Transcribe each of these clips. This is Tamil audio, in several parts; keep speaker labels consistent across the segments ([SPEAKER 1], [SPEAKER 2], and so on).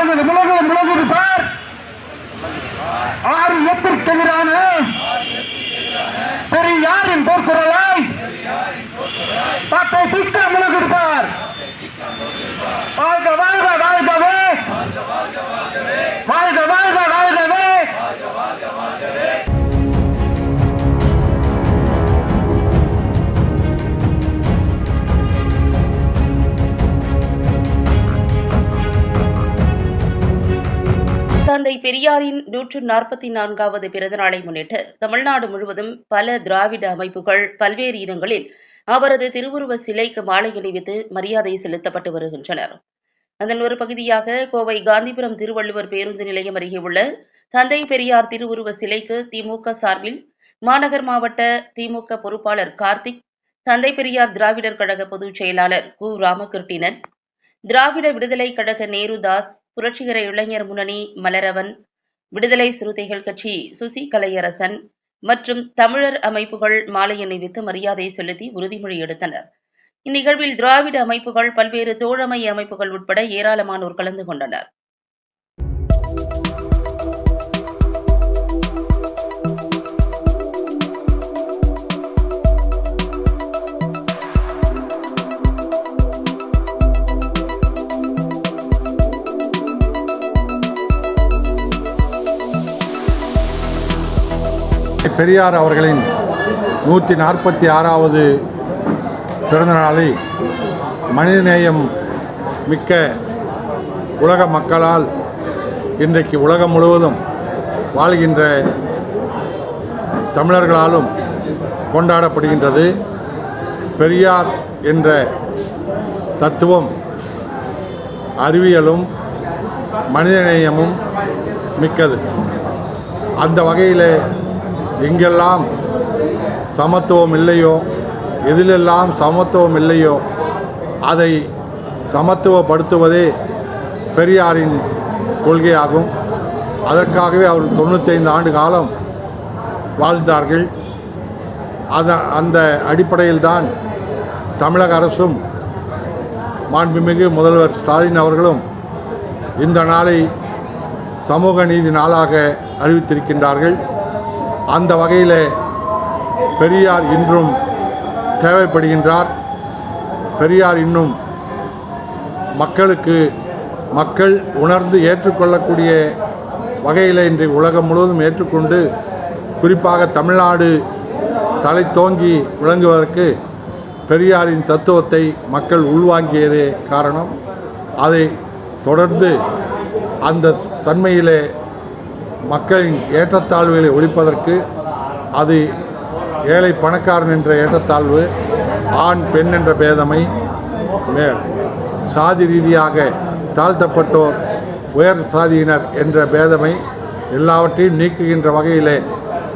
[SPEAKER 1] முழங்குது பார். 6-8 எதிரான பெரியாரின் போர்க்குரலை பாட்டை திக்க முழங்குது பார். வாழ்க வாழ்க வாழ்கவே, வாழ்க வாழ்க வாழ்கவே.
[SPEAKER 2] தந்தை பெரியாரின் 144வது பிறந்த நாளை முன்னிட்டு தமிழ்நாடு முழுவதும் பல திராவிட அமைப்புகள் பல்வேறு இடங்களில் அவரது திருவுருவ சிலைக்கு மாலை அணிவித்து மரியாதை செலுத்தப்பட்டு வருகின்றனர். அதன் ஒரு பகுதியாக கோவை காந்திபுரம் திருவள்ளுவர் பேருந்து நிலையம் அருகே உள்ள தந்தை பெரியார் திருவுருவ சிலைக்கு திமுக சார்பில் மாநகர் மாவட்ட திமுக பொறுப்பாளர் கார்த்திக், தந்தை பெரியார் திராவிடர் கழக பொதுச் செயலாளர் கு. ராமகிருட்டிணன், திராவிட விடுதலை கழக நேருதாஸ், புரட்சிகர இளைஞர் முன்னணி மலரவன், விடுதலை சிறுத்தைகள் கட்சி சுசி கலையரசன் மற்றும் தமிழர் அமைப்புகள் மாலை அணிவித்து மரியாதை செலுத்தி உறுதிமொழி எடுத்தனர். இந்நிகழ்வில் திராவிட அமைப்புகள், பல்வேறு தோழமை அமைப்புகள் உட்பட ஏராளமானோர் கலந்து கொண்டனர்.
[SPEAKER 3] பெரியார் அவர்களின் 146வது பிறந்த நாளை மனிதநேயம் மிக்க உலக மக்களால் இன்றைக்கு உலகம் முழுவதும் வாழ்கின்ற தமிழர்களாலும் கொண்டாடப்படுகின்றது. பெரியார் என்ற தத்துவம் அறிவியலும் மனிதநேயமும் மிக்கது. அந்த வகையில் எங்கெல்லாம் சமத்துவம் இல்லையோ, எதிலெல்லாம் சமத்துவம் இல்லையோ அதை சமத்துவப்படுத்துவதே பெரியாரின் கொள்கையாகும். அதற்காகவே அவர் 95 ஆண்டு காலம் வாழ்ந்தார்கள். அந்த அடிப்படையில்தான் தமிழக அரசும் மாண்புமிகு முதல்வர் ஸ்டாலின் அவர்களும் இந்த நாளை சமூக நீதி நாளாக அறிவித்திருக்கின்றார்கள். அந்த வகையில் பெரியார் இன்றும் தேவைப்படுகின்றார். பெரியார் இன்னும் மக்கள் உணர்ந்து ஏற்றுக்கொள்ளக்கூடிய வகையில் இன்று உலகம் முழுவதும் ஏற்றுக்கொண்டு, குறிப்பாக தமிழ்நாடு தலை தோங்கி விளங்குவதற்கு பெரியாரின் தத்துவத்தை மக்கள் உள்வாங்கியதே காரணம். அதை தொடர்ந்து அந்த தன்மையிலே மக்களின் ஏற்றத்தாழ்வுகளை ஒழிப்பதற்கு, அது ஏழை பணக்காரன் என்ற ஏற்றத்தாழ்வு, ஆண் பெண் என்ற பேதமை, சாதி ரீதியாக தாழ்த்தப்பட்டோர் உயர் சாதியினர் என்ற பேதமை எல்லாவற்றையும் நீக்குகின்ற வகையிலே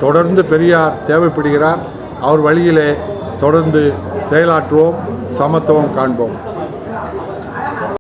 [SPEAKER 3] தொடர்ந்து பெரியார் தேவைப்படுகிறார். அவர் வழியிலே தொடர்ந்து செயலாற்றுவோம், சமத்துவம் காண்போம்.